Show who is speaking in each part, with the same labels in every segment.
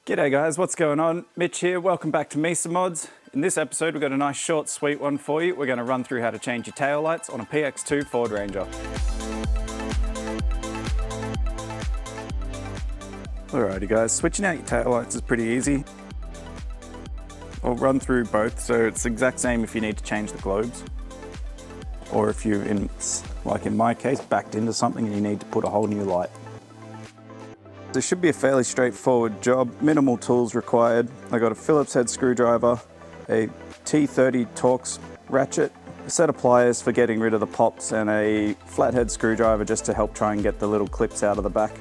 Speaker 1: G'day guys, what's going on? Mitch here, welcome back to Mesa Mods. In this episode we've got a nice short sweet one for you. We're going to run through how to change your tail lights on a PX2 Ford Ranger. Alrighty guys, switching out your tail lights is pretty easy. I'll run through both, so it's the exact same if you need to change the globes. Or if you're like in my case, backed into something and you need to put a whole new light. This should be a fairly straightforward job, minimal tools required. I got a Phillips head screwdriver, a T30 Torx ratchet, a set of pliers for getting rid of the pops, and a flathead screwdriver just to help try and get the little clips out of the back.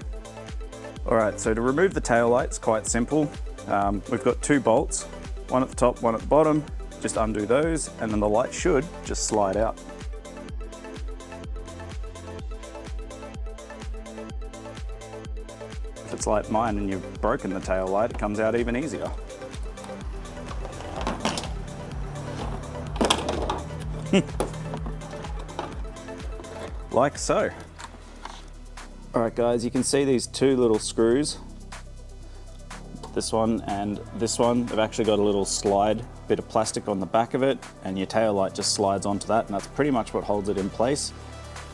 Speaker 1: Alright, so to remove the tail light, it's quite simple. We've got two bolts, one at the top, one at the bottom. Just undo those and then the light should just slide out. If it's like mine and you've broken the tail light, it comes out even easier. Like so. Alright guys, you can see these two little screws. This one and this one, they've actually got a little slide bit of plastic on the back of it, and your tail light just slides onto that, and that's pretty much what holds it in place.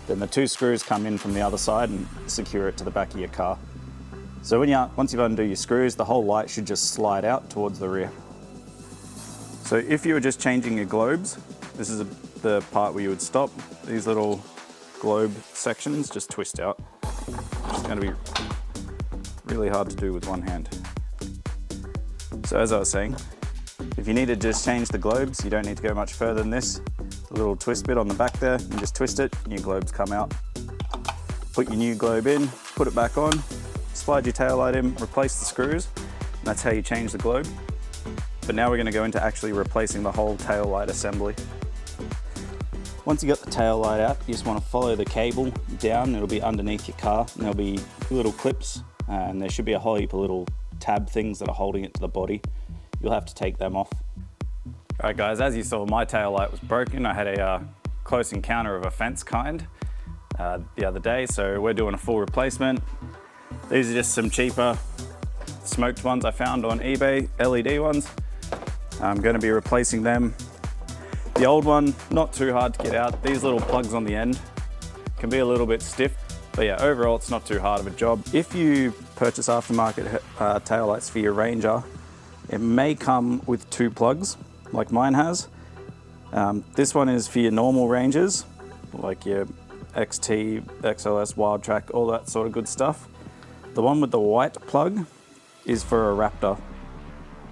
Speaker 1: Then the two screws come in from the other side and secure it to the back of your car. So once you've undo your screws, the whole light should just slide out towards the rear. So if you were just changing your globes, this is the part where you would stop. These little globe sections just twist out. It's going to be really hard to do with one hand. So as I was saying, if you need to just change the globes, you don't need to go much further than this. The little twist bit on the back there, you just twist it, new globes come out. Put your new globe in, put it back on, slide your tail light in, replace the screws, and that's how you change the globe. But now we're going to go into actually replacing the whole tail light assembly. Once you got the tail light out, you just want to follow the cable down. It'll be underneath your car, and there'll be little clips, and there should be a whole heap of little tab things that are holding it to the body. You'll have to take them off. Alright guys, as you saw, my tail light was broken. I had a close encounter of a fence kind the other day, so we're doing a full replacement. These are just some cheaper smoked ones I found on eBay, LED ones. I'm going to be replacing them. The old one, not too hard to get out. These little plugs on the end can be a little bit stiff, but yeah, overall it's not too hard of a job. If you purchase aftermarket taillights for your Ranger, it may come with two plugs, like mine has. This one is for your normal Rangers, like your XT, XLS, Wildtrak, all that sort of good stuff. The one with the white plug is for a Raptor.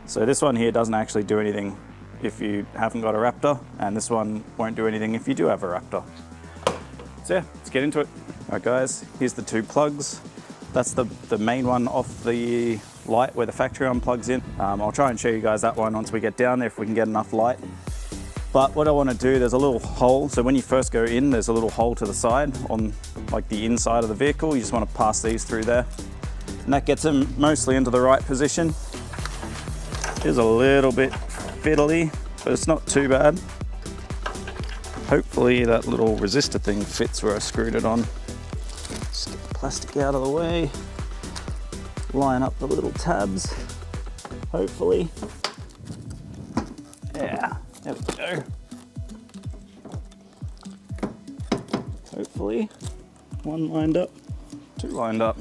Speaker 1: So this one here doesn't actually do anything if you haven't got a Raptor, and this one won't do anything if you do have a Raptor. So yeah, let's get into it. Alright guys, here's the two plugs. That's the main one off the light where the factory one plugs in. I'll try and show you guys that one once we get down there if we can get enough light. But what I want to do, there's a little hole. So when you first go in, there's a little hole to the side on like the inside of the vehicle. You just want to pass these through there. And that gets them mostly into the right position. It is a little bit fiddly, but it's not too bad. Hopefully that little resistor thing fits where I screwed it on. Just get the plastic out of the way. Line up the little tabs, hopefully. Yeah, there we go. Hopefully, one lined up, two lined up.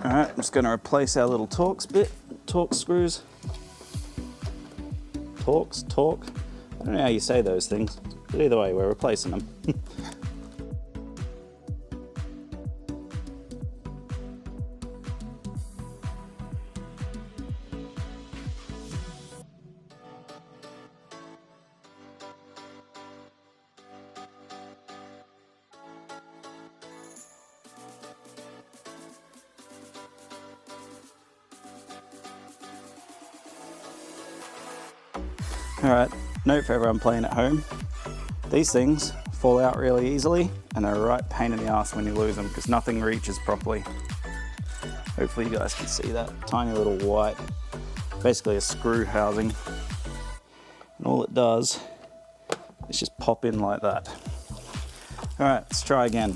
Speaker 1: All right, I'm just gonna replace our little Torx screws. Torque. I don't know how you say those things, but either way, we're replacing them. Alright, note for everyone playing at home. These things fall out really easily and they're a right pain in the ass when you lose them because nothing reaches properly. Hopefully you guys can see that tiny little white, basically a screw housing. And all it does is just pop in like that. Alright, let's try again.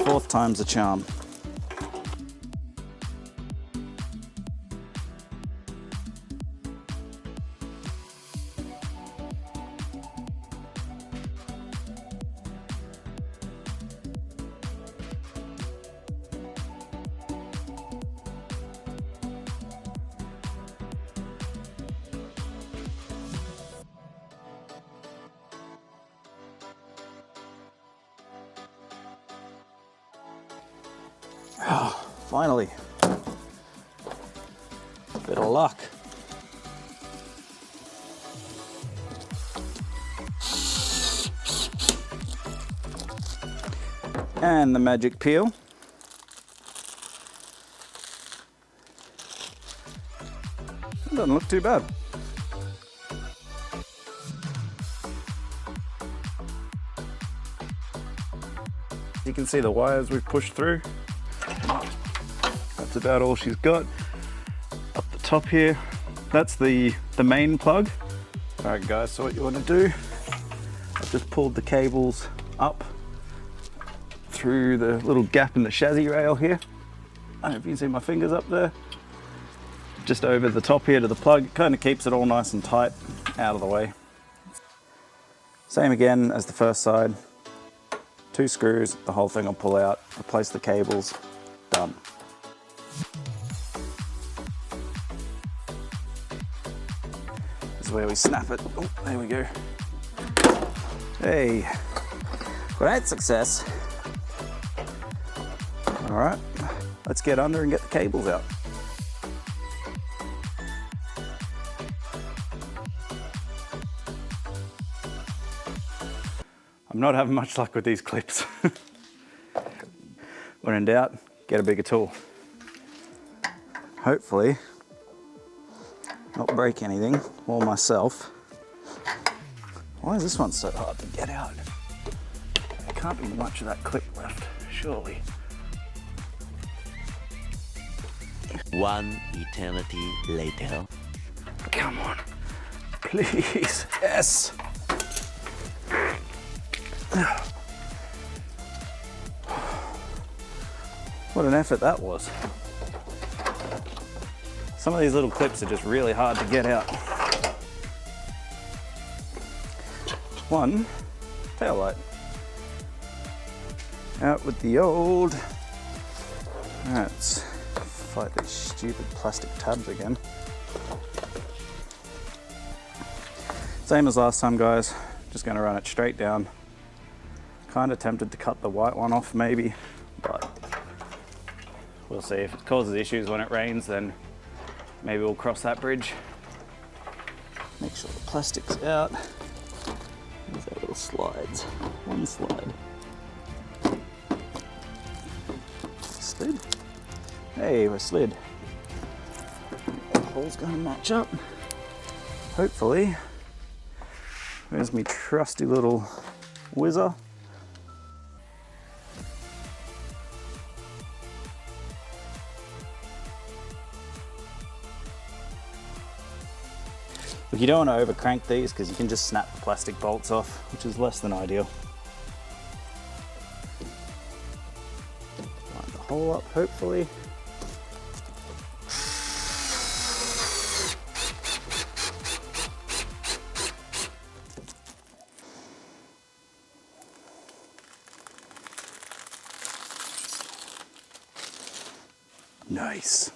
Speaker 1: Fourth time's the charm. Oh, finally. Bit of luck. And the magic peel. It doesn't look too bad. You can see the wires we've pushed through. That's about all she's got. Up the top here, that's the main plug. All right guys, so what you want to do, I've just pulled the cables up through the little gap in the chassis rail here. I don't know if you can see my fingers up there. Just over the top here to the plug. It kind of keeps it all nice and tight out of the way. Same again as the first side. 2 screws, the whole thing will pull out, replace the cables, done. This is where we snap it. Oh, there we go. Hey, great success. All right, let's get under and get the cables out. I'm not having much luck with these clips. When in doubt, get a bigger tool. Hopefully, not break anything or myself. Why is this one so hard to get out? There can't be much of that clip left, surely.
Speaker 2: One eternity later.
Speaker 1: Come on, please, yes. What an effort that was. Some of these little clips are just really hard to get out. One, tail light. Out with the old. Let's fight these stupid plastic tabs again. Same as last time, guys. Just gonna run it straight down. Kind of tempted to cut the white one off maybe, but we'll see. If it causes issues when it rains, then maybe we'll cross that bridge. Make sure the plastic's out. There's our little slides. One slide. Slid. Hey, we're slid. The hole's gonna match up. Hopefully. There's my trusty little whizzer. Look, you don't want to over crank these because you can just snap the plastic bolts off, which is less than ideal. Line the hole up, hopefully. Nice.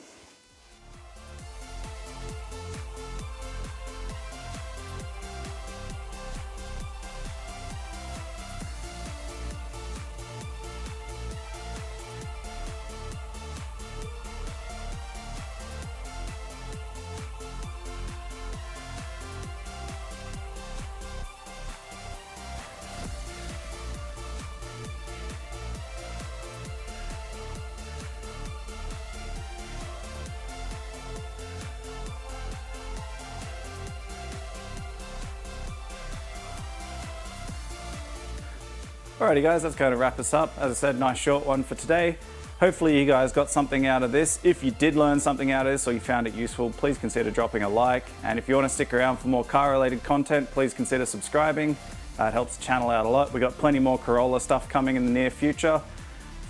Speaker 1: Alrighty guys, that's going to wrap us up. As I said, nice short one for today. Hopefully you guys got something out of this. If you did learn something out of this or you found it useful, please consider dropping a like. And if you want to stick around for more car related content, please consider subscribing. It helps the channel out a lot. We've got plenty more Corolla stuff coming in the near future. A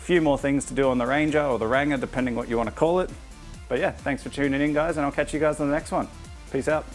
Speaker 1: few more things to do on the Ranger or the Ranger, depending what you want to call it. But yeah, thanks for tuning in guys, and I'll catch you guys on the next one. Peace out.